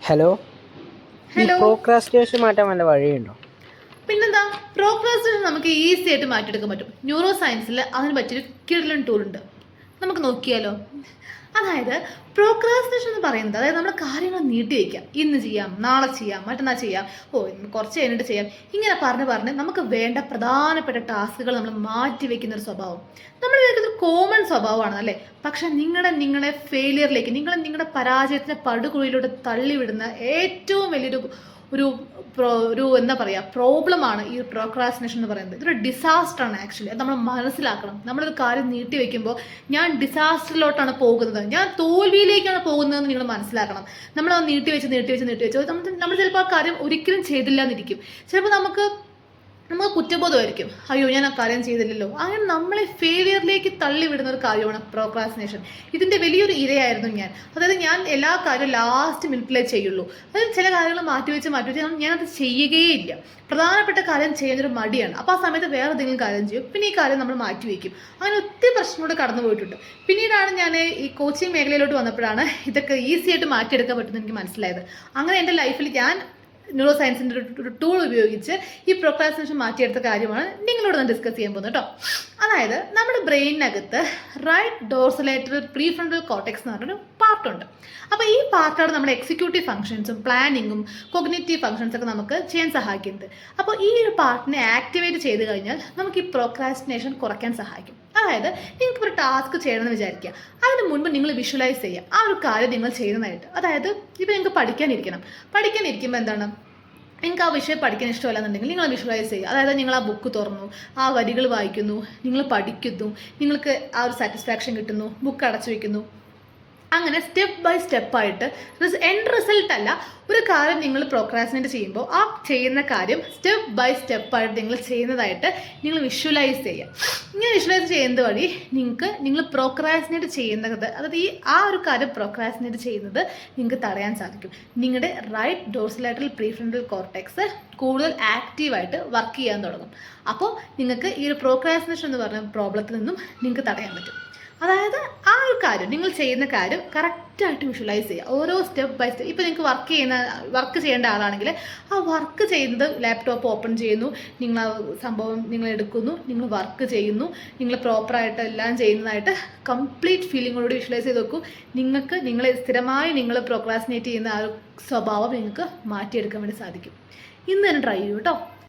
Hello, ഈ hello. Procrastination മാറ്റാൻ വല്ല വഴിയുണ്ടോ? പിന്നെന്താ, പ്രോക്രാസ്റ്റിനേഷൻ നമുക്ക് ഈസി ആയിട്ട് മാറ്റിയെടുക്കാൻ പറ്റും. ന്യൂറോ സയൻസിൽ അതിന് പറ്റിയൊരു കിടിലൻ ടൂൾ ഉണ്ട്, നമുക്ക് നോക്കിയാലോ. അതായത് പ്രോക്രാസ്റ്റിനേഷൻ എന്ന് പറയുന്നത്, അതായത് നമ്മൾ കാര്യങ്ങൾ നീട്ടി വയ്ക്കാം. ഇന്ന് ചെയ്യാം, നാളെ ചെയ്യാം, മറ്റന്നാൾ ചെയ്യാം, ഇന്ന് കുറച്ച് കഴിഞ്ഞിട്ട് ചെയ്യാം, ഇങ്ങനെ പറഞ്ഞ് നമുക്ക് വേണ്ട പ്രധാനപ്പെട്ട ടാസ്കുകൾ നമ്മൾ മാറ്റി വെക്കുന്ന ഒരു സ്വഭാവം നമ്മൾ ഒരു കോമൺ സ്വഭാവമാണ് അല്ലേ. പക്ഷെ നിങ്ങളെ ഫെയിലിയറിലേക്ക്, നിങ്ങളുടെ പരാജയത്തിന്റെ പടുകുഴിയിലൂടെ തള്ളിവിടുന്ന ഏറ്റവും വലിയൊരു ഒരു ഒരു എന്താ പറയുക പ്രോബ്ലമാണ് ഈ പ്രോക്രാസ്റ്റിനേഷൻ എന്ന് പറയുന്നത്. ഇതൊരു ഡിസാസ്റ്ററാണ് ആക്ച്വലി. അത് നമ്മൾ മനസ്സിലാക്കണം. നമ്മളൊരു കാര്യം നീട്ടി വെക്കുമ്പോൾ ഞാൻ ഡിസാസ്റ്ററിലോട്ടാണ് പോകുന്നത്, ഞാൻ തോൽവിയിലേക്കാണ് പോകുന്നതെന്ന് നിങ്ങൾ മനസ്സിലാക്കണം. നമ്മളത് നീട്ടി വെച്ച് നമ്മൾ ചിലപ്പോൾ ആ കാര്യം ഒരിക്കലും ചെയ്തില്ല എന്നിരിക്കും. ചിലപ്പോൾ നമുക്ക് കുറ്റബോധമായിരിക്കും, അയ്യോ ഞാൻ ആ കാര്യം ചെയ്തില്ലല്ലോ. അങ്ങനെ നമ്മളെ ഫെയിലിയറിലേക്ക് തള്ളിവിടുന്ന ഒരു കാര്യമാണ് പ്രോക്രാസ്റ്റിനേഷൻ. ഇതിൻ്റെ വലിയൊരു ഇരയായിരുന്നു ഞാൻ. അതായത് ഞാൻ എല്ലാ കാര്യവും ലാസ്റ്റ് മിനിറ്റിലേ ചെയ്യുള്ളൂ. അതായത് ചില കാര്യങ്ങൾ മാറ്റിവെച്ച് ഞാനത് ചെയ്യുകയേ ഇല്ല. പ്രധാനപ്പെട്ട കാര്യം ചെയ്യുന്നൊരു മടിയാണ്. അപ്പോൾ ആ സമയത്ത് വേറെ എന്തെങ്കിലും കാര്യം ചെയ്യും, പിന്നെ ഈ കാര്യം നമ്മൾ മാറ്റിവെക്കും. അങ്ങനെ ഒത്തിരി പ്രശ്നങ്ങളോട് കടന്നു പോയിട്ടുണ്ട്. പിന്നീടാണ് ഞാൻ ഈ കോച്ചിങ് മേഖലയിലോട്ട് വന്നപ്പോഴാണ് ഇതൊക്കെ ഈസി ആയിട്ട് മാറ്റിയെടുക്കാൻ പറ്റുമെന്ന് എനിക്ക് മനസ്സിലായത്. അങ്ങനെ എൻ്റെ ലൈഫിൽ ഞാൻ ന്യൂറോ സയൻസിൻ്റെ ഒരു ടൂൾ ഉപയോഗിച്ച് ഈ പ്രോക്രാസ്റ്റിനേഷൻ മാറ്റിയെടുത്ത കാര്യമാണ് നിങ്ങളോട് ഞാൻ ഡിസ്കസ് ചെയ്യാൻ പോകുന്നത് കേട്ടോ. അതായത് നമ്മുടെ ബ്രെയിനകത്ത് റൈറ്റ് ഡോർസലേറ്ററൽ പ്രീഫ്രണ്ടൽ കോർട്ടെക്സ് എന്ന് പറഞ്ഞൊരു പാർട്ടുണ്ട്. അപ്പോൾ ഈ പാർട്ടാണ് നമ്മുടെ എക്സിക്യൂട്ടീവ് ഫംഗ്ഷൻസും പ്ലാനിങ്ങും കോഗ്നിറ്റീവ് ഫംഗ്ഷൻസൊക്കെ നമുക്ക് ചെയ്യാൻ സഹായിക്കുന്നത്. അപ്പോൾ ഈ ഒരു പാർട്ടിനെ ആക്ടിവേറ്റ് ചെയ്ത് കഴിഞ്ഞാൽ നമുക്ക് ഈ പ്രോക്രാസ്റ്റിനേഷൻ കുറയ്ക്കാൻ സഹായിക്കും. അതായത് നിങ്ങൾക്ക് ഒരു ടാസ്ക് ചെയ്യണമെന്ന് വിചാരിക്കുക, അതിന് മുൻപ് നിങ്ങൾ വിഷ്വലൈസ് ചെയ്യുക ആ ഒരു കാര്യം നിങ്ങൾ ചെയ്യുന്നതായിട്ട്. അതായത് ഇപ്പോൾ നിങ്ങൾക്ക് പഠിക്കാനിരിക്കുമ്പോൾ എന്താണ്, നിങ്ങൾക്ക് ആ വിഷയം പഠിക്കാൻ ഇഷ്ടമല്ലെന്നുണ്ടെങ്കിൽ നിങ്ങൾ വിഷ്വലൈസ് ചെയ്യുക. അതായത് നിങ്ങൾ ആ ബുക്ക് തുറന്നു, ആ വരികൾ വായിക്കുന്നു, നിങ്ങൾ പഠിക്കുന്നു, നിങ്ങൾക്ക് ആ ഒരു സാറ്റിസ്ഫാക്ഷൻ കിട്ടുന്നു, ബുക്ക് അടച്ചു വയ്ക്കുന്നു. അങ്ങനെ സ്റ്റെപ്പ് ബൈ സ്റ്റെപ്പായിട്ട് എൻഡ് റിസൾട്ട് അല്ല, ഒരു കാര്യം നിങ്ങൾ പ്രോക്രാസ്റ്റിനേറ്റ് ചെയ്യുമ്പോൾ ആ ചെയ്യുന്ന കാര്യം സ്റ്റെപ്പ് ബൈ സ്റ്റെപ്പായിട്ട് നിങ്ങൾ ചെയ്യുന്നതായിട്ട് നിങ്ങൾ വിഷ്വലൈസ് ചെയ്യുക. ഇങ്ങനെ വിഷ്വലൈസ് ചെയ്യുന്നത് വഴി നിങ്ങൾ പ്രോക്രാസ്റ്റിനേറ്റ് ചെയ്യുന്നത്, അതായത് ആ ഒരു കാര്യം പ്രോക്രാസ്റ്റിനേറ്റ് ചെയ്യുന്നത് നിങ്ങൾക്ക് തടയാൻ സാധിക്കും. നിങ്ങളുടെ റൈറ്റ് ഡോർസലേറ്ററൽ പ്രീഫ്രണ്ടൽ കോർട്ടെക്സ് കൂടുതൽ ആക്റ്റീവായിട്ട് വർക്ക് ചെയ്യാൻ തുടങ്ങും. അപ്പോൾ നിങ്ങൾക്ക് ഈ ഒരു പ്രോക്രാസ്റ്റിനേഷൻ എന്ന് പറഞ്ഞ പ്രോബ്ലത്തിൽ നിന്നും നിങ്ങൾക്ക് തടയാൻ പറ്റും. അതായത് ആ ഒരു കാര്യം, നിങ്ങൾ ചെയ്യുന്ന കാര്യം കറക്റ്റായിട്ട് വിഷ്വലൈസ് ചെയ്യുക, ഓരോ സ്റ്റെപ്പ് ബൈ സ്റ്റെപ്പ്. ഇപ്പോൾ നിങ്ങൾക്ക് വർക്ക് ചെയ്യേണ്ട ആളാണെങ്കിൽ ആ വർക്ക് ചെയ്യുന്നത് ലാപ്ടോപ്പ് ഓപ്പൺ ചെയ്യുന്നു, നിങ്ങൾ ആ സംഭവം നിങ്ങൾ എടുക്കുന്നു, നിങ്ങൾ വർക്ക് ചെയ്യുന്നു, നിങ്ങൾ പ്രോപ്പറായിട്ട് എല്ലാം ചെയ്യുന്നതായിട്ട് കംപ്ലീറ്റ് ഫീലിങ്ങോട് വിഷ്വലൈസ് ചെയ്ത് നോക്കൂ. സ്ഥിരമായി നിങ്ങൾ പ്രോക്രാസ്റ്റിനേറ്റ് ചെയ്യുന്ന ആ ഒരു സ്വഭാവം നിങ്ങൾക്ക് മാറ്റിയെടുക്കാൻ വേണ്ടി സാധിക്കും. ഇന്ന് തന്നെ ട്രൈ ചെയ്യൂ കേട്ടോ.